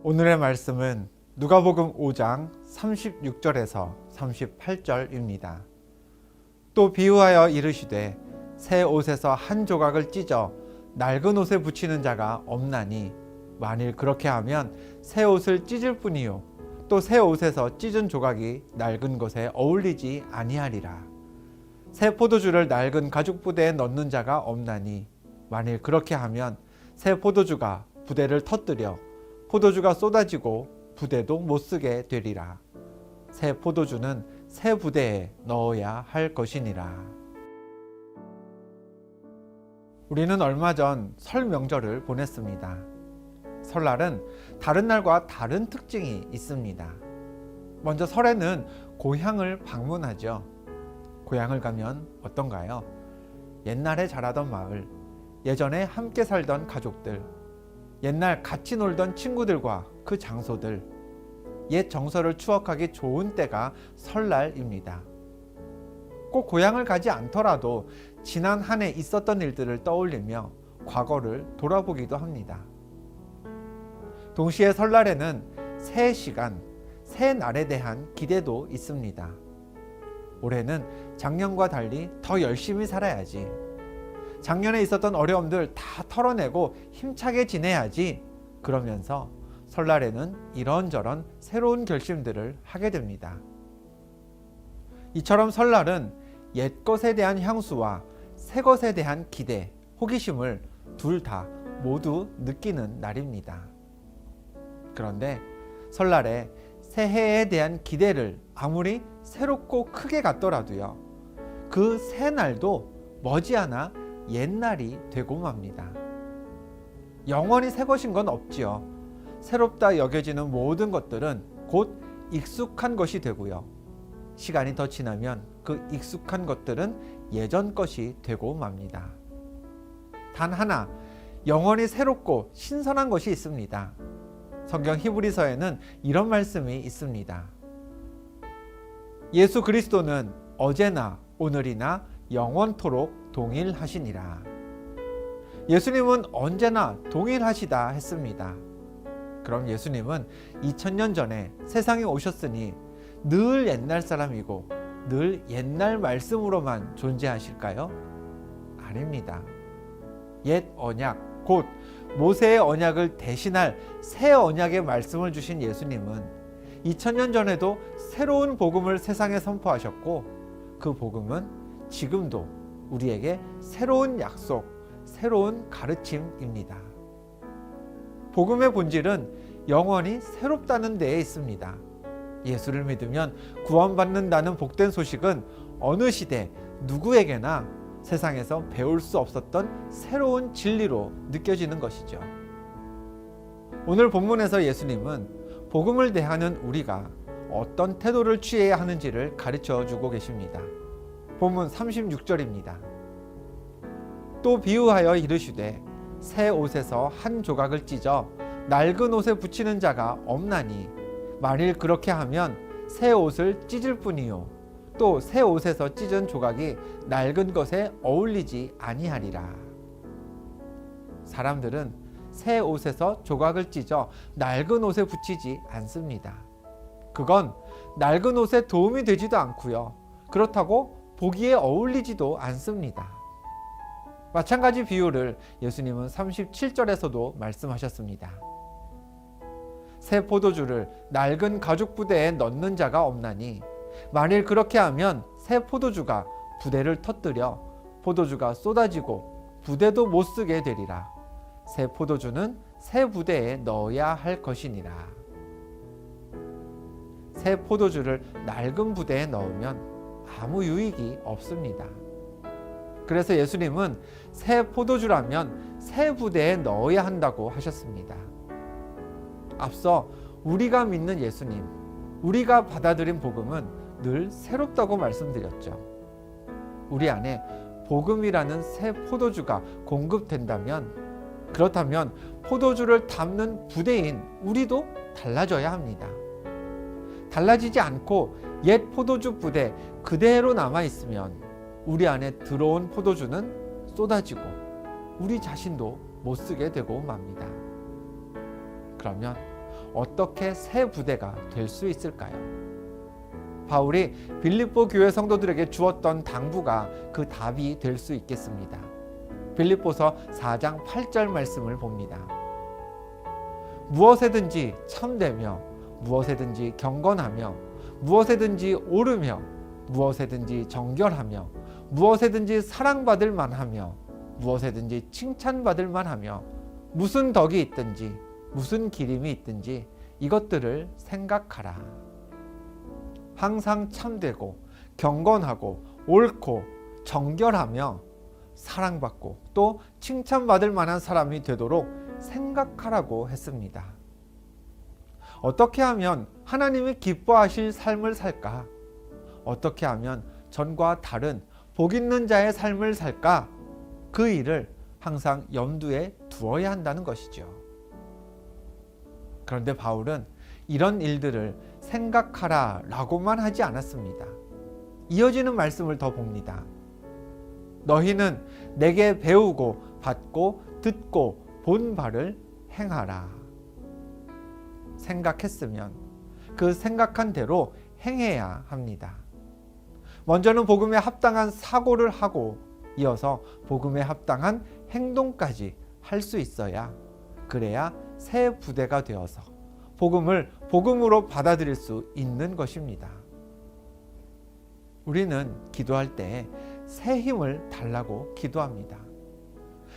오늘의 말씀은 누가복음 5장 36절에서 38절입니다. 또 비유하여 이르시되 새 옷에서 한 조각을 찢어 낡은 옷에 붙이는 자가 없나니 만일 그렇게 하면 새 옷을 찢을 뿐이요 또 새 옷에서 찢은 조각이 낡은 것에 어울리지 아니하리라. 새 포도주를 낡은 가죽 부대에 넣는 자가 없나니 만일 그렇게 하면 새 포도주가 부대를 터뜨려 포도주가 쏟아지고 부대도 못쓰게 되리라. 새 포도주는 새 부대에 넣어야 할 것이니라. 우리는 얼마 전 설 명절을 보냈습니다. 설날은 다른 날과 다른 특징이 있습니다. 먼저 설에는 고향을 방문하죠. 고향을 가면 어떤가요? 옛날에 자라던 마을, 예전에 함께 살던 가족들, 옛날 같이 놀던 친구들과 그 장소들, 옛 정서를 추억하기 좋은 때가 설날입니다. 꼭 고향을 가지 않더라도 지난 한 해 있었던 일들을 떠올리며 과거를 돌아보기도 합니다. 동시에 설날에는 새 시간, 새 날에 대한 기대도 있습니다. 올해는 작년과 달리 더 열심히 살아야지. 작년에 있었던 어려움들 다 털어내고 힘차게 지내야지. 그러면서 설날에는 이런저런 새로운 결심들을 하게 됩니다. 이처럼 설날은 옛 것에 대한 향수와 새 것에 대한 기대, 호기심을 둘 다 모두 느끼는 날입니다. 그런데 설날에 새해에 대한 기대를 아무리 새롭고 크게 갖더라도요, 그 새 날도 머지않아 옛날이 되고 맙니다. 영원히 새 것인 건 없지요. 새롭다 여겨지는 모든 것들은 곧 익숙한 것이 되고요. 시간이 더 지나면 그 익숙한 것들은 예전 것이 되고 맙니다. 단 하나, 영원히 새롭고 신선한 것이 있습니다. 성경 히브리서에는 이런 말씀이 있습니다. 예수 그리스도는 어제나 오늘이나 영원토록 동일하시니라. 예수님은 언제나 동일하시다 했습니다. 그럼 예수님은 2000년 전에 세상에 오셨으니 늘 옛날 사람이고 늘 옛날 말씀으로만 존재하실까요? 아닙니다. 옛 언약, 곧 모세의 언약을 대신할 새 언약의 말씀을 주신 예수님은 2000년 전에도 새로운 복음을 세상에 선포하셨고, 그 복음은 지금도 우리에게 새로운 약속, 새로운 가르침입니다. 복음의 본질은 영원히 새롭다는 데에 있습니다. 예수를 믿으면 구원받는다는 복된 소식은 어느 시대 누구에게나 세상에서 배울 수 없었던 새로운 진리로 느껴지는 것이죠. 오늘 본문에서 예수님은 복음을 대하는 우리가 어떤 태도를 취해야 하는지를 가르쳐 주고 계십니다. 본문 36절입니다. 또 비유하여 이르시되 새 옷에서 한 조각을 찢어 낡은 옷에 붙이는 자가 없나니 만일 그렇게 하면 새 옷을 찢을 뿐이요 또 새 옷에서 찢은 조각이 낡은 것에 어울리지 아니하리라. 사람들은 새 옷에서 조각을 찢어 낡은 옷에 붙이지 않습니다. 그건 낡은 옷에 도움이 되지도 않고요. 그렇다고 보기에 어울리지도 않습니다. 마찬가지 비유를 예수님은 37절에서도 말씀하셨습니다. 새 포도주를 낡은 가죽 부대에 넣는 자가 없나니 만일 그렇게 하면 새 포도주가 부대를 터뜨려 포도주가 쏟아지고 부대도 못쓰게 되리라. 새 포도주는 새 부대에 넣어야 할 것이니라. 새 포도주를 낡은 부대에 넣으면 아무 유익이 없습니다. 그래서 예수님은 새 포도주라면 새 부대에 넣어야 한다고 하셨습니다. 앞서 우리가 믿는 예수님, 우리가 받아들인 복음은 늘 새롭다고 말씀드렸죠. 우리 안에 복음이라는 새 포도주가 공급된다면, 그렇다면 포도주를 담는 부대인 우리도 달라져야 합니다. 달라지지 않고 옛 포도주 부대 그대로 남아있으면 우리 안에 들어온 포도주는 쏟아지고 우리 자신도 못쓰게 되고 맙니다. 그러면 어떻게 새 부대가 될 수 있을까요? 바울이 빌립보 교회 성도들에게 주었던 당부가 그 답이 될 수 있겠습니다. 빌립보서 4장 8절 말씀을 봅니다. 무엇에든지 참되며 무엇에든지 경건하며 무엇에든지 옳으며 무엇에든지 정결하며 무엇에든지 사랑받을 만하며 무엇에든지 칭찬받을 만하며 무슨 덕이 있든지 무슨 기림이 있든지 이것들을 생각하라. 항상 참되고 경건하고 옳고 정결하며 사랑받고 또 칭찬받을 만한 사람이 되도록 생각하라고 했습니다. 어떻게 하면 하나님이 기뻐하실 삶을 살까? 어떻게 하면 전과 다른 복 있는 자의 삶을 살까? 그 일을 항상 염두에 두어야 한다는 것이죠. 그런데 바울은 이런 일들을 생각하라 라고만 하지 않았습니다. 이어지는 말씀을 더 봅니다. 너희는 내게 배우고 받고 듣고 본 바를 행하라. 생각했으면 그 생각한 대로 행해야 합니다. 먼저는 복음에 합당한 사고를 하고 이어서 복음에 합당한 행동까지 할 수 있어야, 그래야 새 부대가 되어서 복음을 복음으로 받아들일 수 있는 것입니다. 우리는 기도할 때 새 힘을 달라고 기도합니다.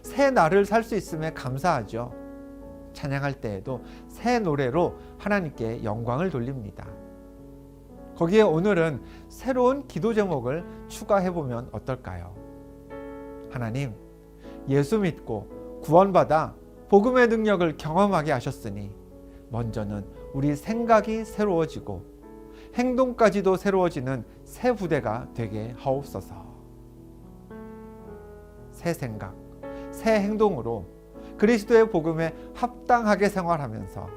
새 날을 살 수 있음에 감사하죠. 찬양할 때에도 새 노래로 하나님께 영광을 돌립니다. 거기에 오늘은 새로운 기도 제목을 추가해 보면 어떨까요? 하나님, 예수 믿고 구원받아 복음의 능력을 경험하게 하셨으니 먼저는 우리 생각이 새로워지고 행동까지도 새로워지는 새 부대가 되게 하옵소서. 새 생각, 새 행동으로 그리스도의 복음에 합당하게 생활하면서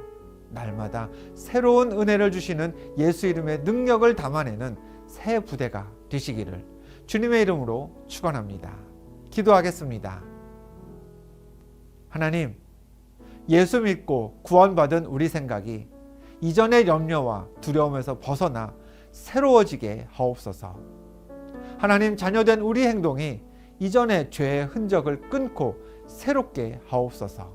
날마다 새로운 은혜를 주시는 예수 이름의 능력을 담아내는 새 부대가 되시기를 주님의 이름으로 축원합니다. 기도하겠습니다. 하나님, 예수 믿고 구원받은 우리 생각이 이전의 염려와 두려움에서 벗어나 새로워지게 하옵소서. 하나님, 자녀된 우리 행동이 이전의 죄의 흔적을 끊고 새롭게 하옵소서.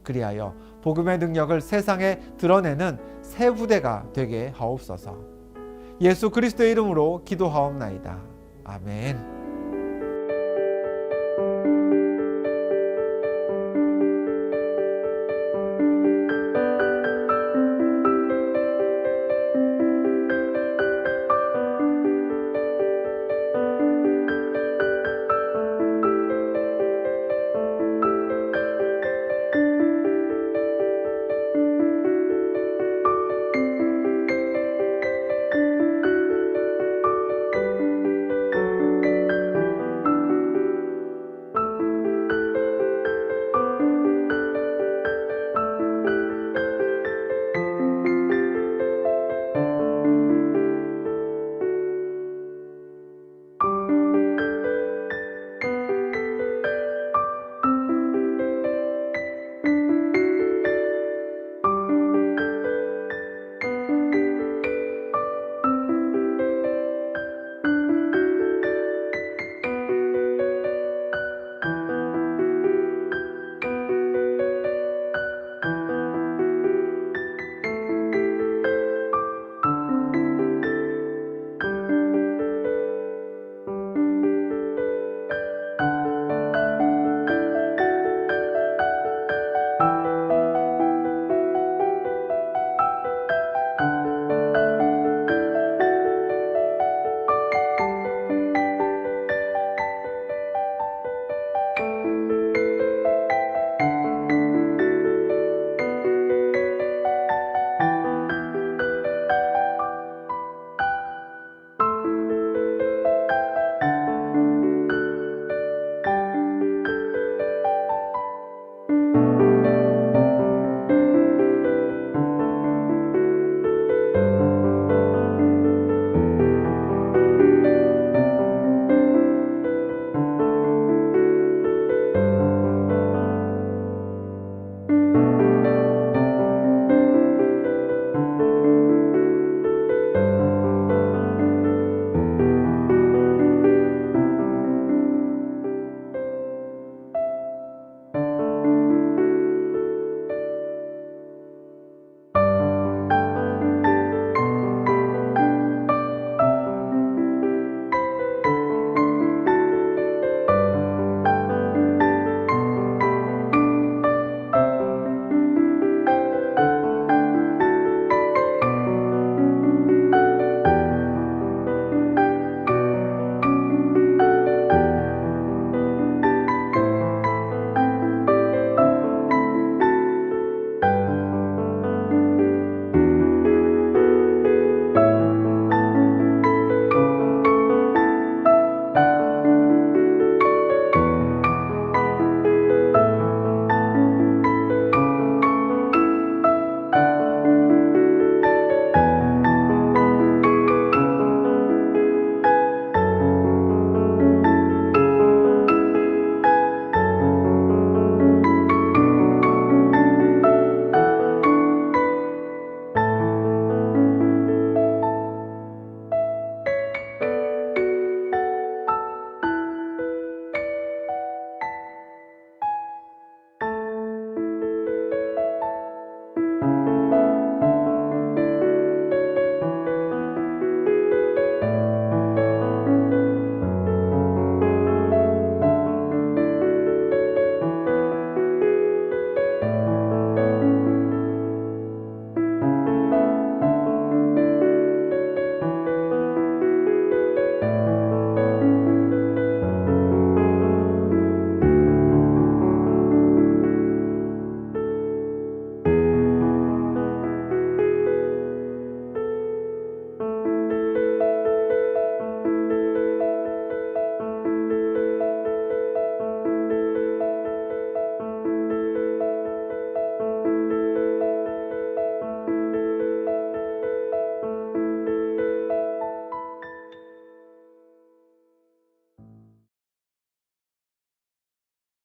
그리하여 복음의 능력을 세상에 드러내는 새 부대가 되게 하옵소서. 예수 그리스도의 이름으로 기도하옵나이다. 아멘.